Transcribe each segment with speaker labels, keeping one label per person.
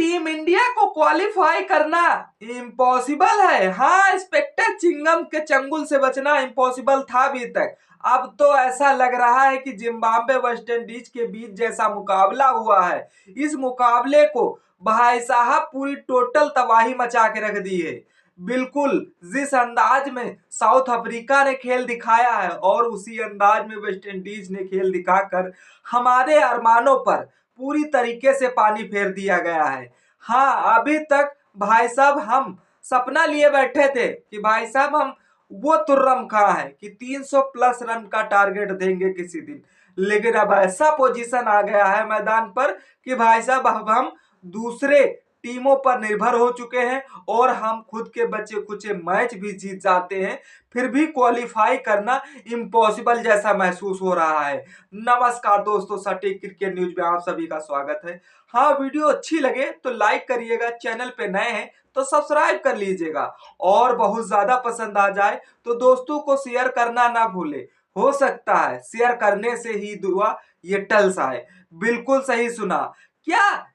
Speaker 1: Team India को qualify करना impossible है। हाँ, इंस्पेक्टर चिंगम के चंगुल से बचना इम्पॉसिबल था अभी तक। अब तो ऐसा लग रहा है कि जिम्बाब्वे वेस्ट इंडीज के बीच जैसा मुकाबला हुआ है। इस मुकाबले को भाई साहब पूरी टोटल तबाही मचा के रख दी है। बिल्कुल जिस अंदाज में साउथ अफ्रीका ने खेल दिखाया है और उसी अंदाज में वेस्ट इंडीज ने खेल दिखाकर हमारे अरमानों पर पूरी तरीके से पानी फेर दिया गया है। हाँ, अभी तक भाई साहब हम सपना लिए बैठे थे कि भाई साहब हम वो तुर्रम खां है कि 300 प्लस रन का टारगेट देंगे किसी दिन। लेकिन अब ऐसा पोजीशन आ गया है मैदान पर कि भाई साहब अब हम दूसरे टीमों पर निर्भर हो चुके हैं और हम खुद के बचे कुचे मैच भी जीत जाते हैं, फिर भी क्वालिफाई करना इम्पॉसिबल जैसा महसूस हो रहा है। नमस्कार दोस्तों, सटीक क्रिकेट न्यूज में आप सभी का स्वागत है। हाँ, वीडियो अच्छी लगे तो लाइक करिएगा, चैनल पे नए हैं तो सब्सक्राइब कर लीजिएगा और बहुत ज्यादा पसंद आ जाए तो दोस्तों को शेयर करना ना भूले। हो सकता है शेयर करने से ही दुआ ये टल जाए। बिल्कुल सही सुना। क्या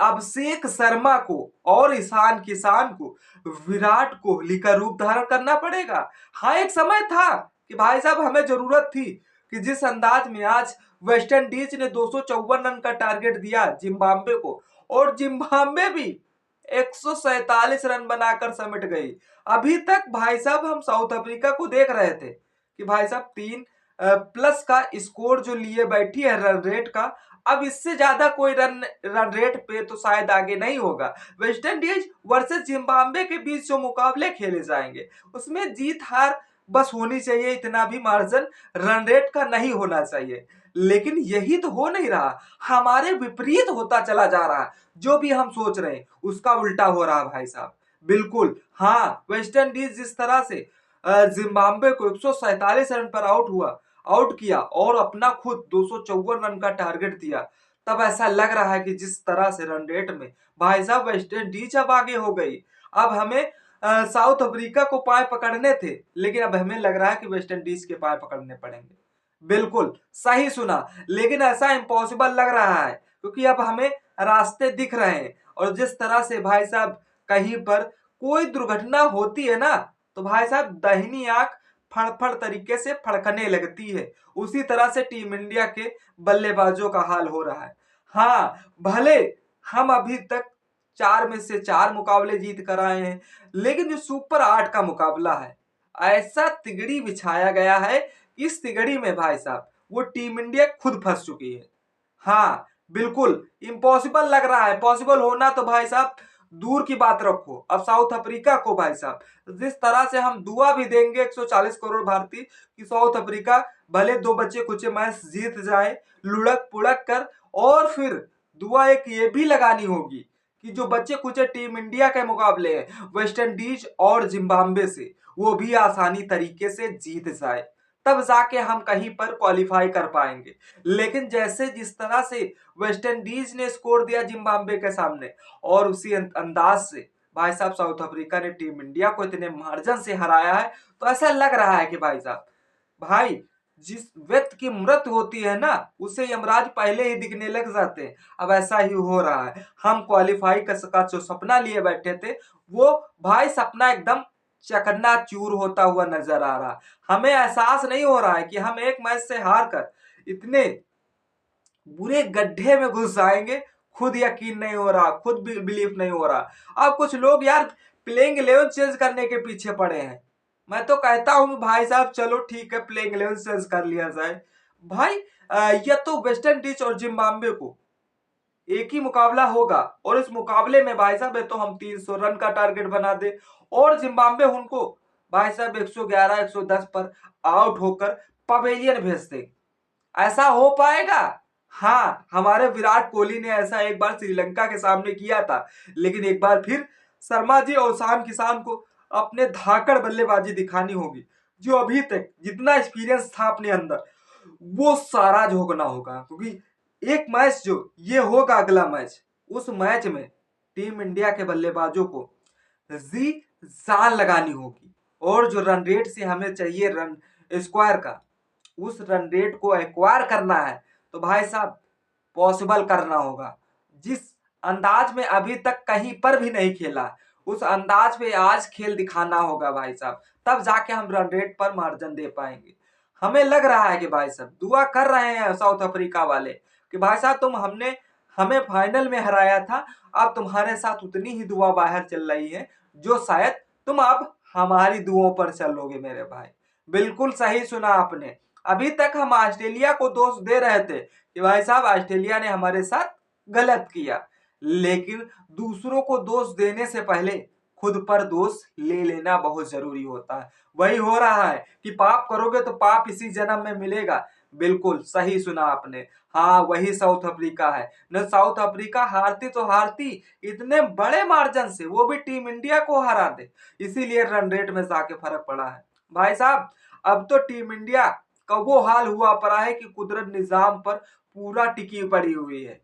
Speaker 1: अभिषेक शर्मा को और ईशान किशन को विराट कोहली का रूप धारण करना पड़ेगा? हाँ, एक समय था कि भाई साहब हमें जरूरत थी कि जिस अंदाज में आज वेस्ट इंडीज ने 254 रन का टारगेट दिया जिम्बाब्वे को और जिम्बाब्वे भी 147 रन बनाकर समेट गई। अभी तक भाई साहब हम साउथ अफ्रीका को देख रहे थे कि भाई साहब 3+ का स्कोर जो लिए बैठी है रन रेट का, अब इससे ज्यादा कोई रन रेट पे तो शायद आगे नहीं होगा। वेस्ट इंडीज वर्सेस जिम्बाब्वे के बीच जो मुकाबले खेले जाएंगे उसमें जीत हार बस होनी चाहिए, इतना भी मार्जिन रन रेट का नहीं होना चाहिए। लेकिन यही तो हो नहीं रहा, हमारे विपरीत होता चला जा रहा है। जो भी हम सोच रहे हैं उसका उल्टा हो रहा है भाई साहब। बिल्कुल हाँ, वेस्ट इंडीज जिस तरह से जिम्बाब्वे को 147 रन पर आउट किया और अपना खुद 254 रन का टारगेट दिया, तब ऐसा लग रहा है कि जिस तरह से रन रेट में भाई साहब वेस्ट इंडीज अब आगे हो गई। अब हमें साउथ अफ्रीका को पाए पकड़ने थे, लेकिन अब हमें लग रहा है कि वेस्ट इंडीज के पाए पकड़ने पड़ेंगे। बिल्कुल सही सुना, लेकिन ऐसा इम्पॉसिबल लग रहा है क्योंकि अब हमें रास्ते दिख रहे हैं और जिस तरह से भाई साहब कहीं पर कोई दुर्घटना होती है ना तो भाई साहब दाहिनी आंख फड़फड़ तरीके से फड़कने लगती है। उसी तरह से टीम इंडिया के बल्लेबाजों का हाल हो रहा है। हाँ, भले हम अभी तक 4 में से 4 मुकाबले जीत कर आए हैं, लेकिन जो सुपर 8 का मुकाबला है ऐसा तिगड़ी बिछाया गया है, इस तिगड़ी में भाई साहब वो टीम इंडिया खुद फंस चुकी है। हाँ, बिल्कुल इम्पॉसिबल लग रहा है। पॉसिबल होना तो भाई साहब दूर की बात रखो, अब साउथ अफ्रीका को भाई साहब जिस तरह से हम दुआ भी देंगे 140 करोड़ भारतीय कि साउथ अफ्रीका भले 2 बच्चे कुछ मैच जीत जाए लुढ़क पुढ़क कर, और फिर दुआ एक ये भी लगानी होगी कि जो बच्चे कुछ टीम इंडिया के मुकाबले हैं वेस्ट इंडीज और जिम्बाब्वे से, वो भी आसानी तरीके से जीत जाए, तब जाके हम कहीं पर क्वालिफाई कर पाएंगे। लेकिन जैसे जिस तरह से वेस्ट इंडीज ने स्कोर दिया जिम्बाब्वे के सामने और उसी अंदाज से भाई साहब साउथ अफ्रीका ने टीम इंडिया को इतने मार्जिन से हराया है, तो ऐसा लग रहा है कि भाई साहब भाई जिस व्यक्ति की मृत्यु होती है ना उसे यमराज पहले ही दिखने लग जाते हैं। अब ऐसा ही हो रहा है। हम क्वालिफाई का जो सपना लिए बैठे थे वो भाई सपना एकदम चकन्नाचूर होता हुआ नजर आ रहा। हमें एहसास नहीं हो रहा है कि हम एक मैच से हार कर इतने बुरे गड्ढे में घुस जाएंगे। खुद यकीन नहीं हो रहा, खुद बिलीव नहीं हो रहा। अब कुछ लोग यार प्लेइंग 11 चेंज करने के पीछे पड़े हैं। मैं तो कहता हूं भाई साहब चलो ठीक है प्लेइंग 11 चेंज कर लिया जाए। भाई या तो वेस्ट इंडीज और जिम्बाब्वे को एक ही मुकाबला होगा और इस मुकाबले में भाई साहब तो हम 300 रन का टारगेट बना दे और जिम्बाब्वे उनको भाई साहब 111 110 पर आउट होकर पवेलियन भेज दे। ऐसा हो पाएगा? हाँ, हमारे विराट कोहली ने ऐसा एक बार श्रीलंका के सामने किया था, लेकिन एक बार फिर शर्मा जी और ईशान किशन को अपने धाकड़ बल्लेबाजी दिखानी होगी। जो अभी तक जितना एक्सपीरियंस था अपने अंदर वो सारा झोंकना होगा, क्योंकि एक मैच जो ये होगा अगला मैच, उस मैच में टीम इंडिया के बल्लेबाजों को जी जान लगानी होगी और जो रन रेट से हमें चाहिए रन स्क्वायर का, उस रन रेट को एक्वायर करना है तो भाई साहब पॉसिबल करना होगा। जिस अंदाज में अभी तक कहीं पर भी नहीं खेला। उस अंदाज पे आज खेल दिखाना होगा भाई साहब, तब जाके हम रन रेट पर मार्जिन दे पाएंगे। हमें लग रहा है कि भाई साहब दुआ कर रहे हैं साउथ अफ्रीका वाले कि भाई साहब हमें फाइनल में हराया था, अब तुम्हारे साथ उतनी ही दुआ बाहर चल रही है जो शायद तुम अब हमारी दुआओं पर चलोगे मेरे भाई। बिल्कुल सही सुना आपने। अभी तक हम ऑस्ट्रेलिया को दोष दे रहे थे कि भाई साहब ऑस्ट्रेलिया ने हमारे साथ गलत किया, लेकिन दूसरों को दोष देने से पहले खुद पर दोष ले लेना बहुत जरूरी होता है। वही हो रहा है कि पाप करोगे तो पाप इसी जन्म में मिलेगा। बिल्कुल सही सुना आपने। हाँ, वही साउथ अफ्रीका है न। साउथ अफ्रीका हारती तो हारती इतने बड़े मार्जिन से, वो भी टीम इंडिया को हरा दे, इसीलिए रन रेट में जाके फर्क पड़ा है भाई साहब। अब तो टीम इंडिया का वो हाल हुआ पड़ा है कि कुदरत निजाम पर पूरा टिकी पड़ी हुई है।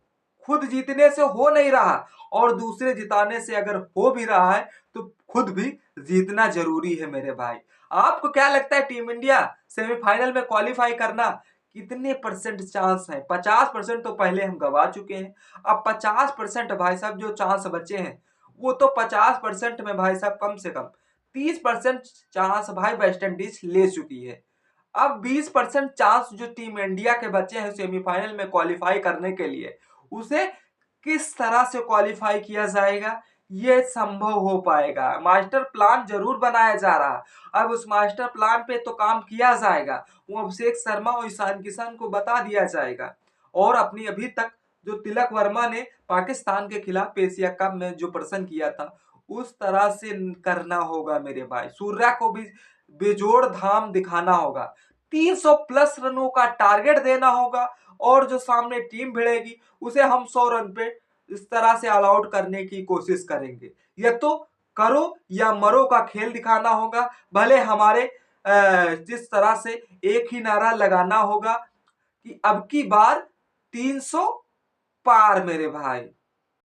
Speaker 1: खुद जीतने से हो नहीं रहा, और दूसरे जिताने से अगर हो भी रहा है तो खुद भी जीतना जरूरी है मेरे भाई। आपको क्या लगता है टीम इंडिया सेमीफाइनल में क्वालिफाई करना कितने परसेंट चांस है? 50% तो पहले हम गवा चुके हैं, अब 50% भाई साहब जो चांस बचे हैं, वो तो 50% में भाई साहब कम से कम 30% चांस भाई वेस्ट इंडीज ले चुकी है। अब 20% चांस जो टीम इंडिया के बचे हैं सेमीफाइनल में क्वालिफाई करने के लिए, उसे किस तरह से क्वालिफाई किया जाएगा ये संभव हो पाएगा। मास्टर प्लान जरूर बनाया जा रहा, अब उस मास्टर प्लान पे तो काम किया जाएगा। वो अभिषेक शर्मा और ईशान किशन को बता दिया जाएगा, और अपनी अभी तक जो तिलक वर्मा ने पाकिस्तान के खिलाफ एशिया कप में जो प्रदर्शन किया था, उस तरह से करना होगा मेरे भाई। सूर्या को भी बेजोड़ धाम दिखाना होगा, 300 प्लस रनों का टारगेट देना होगा, और जो सामने टीम भिड़ेगी उसे हम 100 रन पे इस तरह से ऑल आउट करने की कोशिश करेंगे। यह तो करो या मरो का खेल दिखाना होगा। भले हमारे जिस तरह से एक ही नारा लगाना होगा कि अब की बार 300 पार मेरे भाई।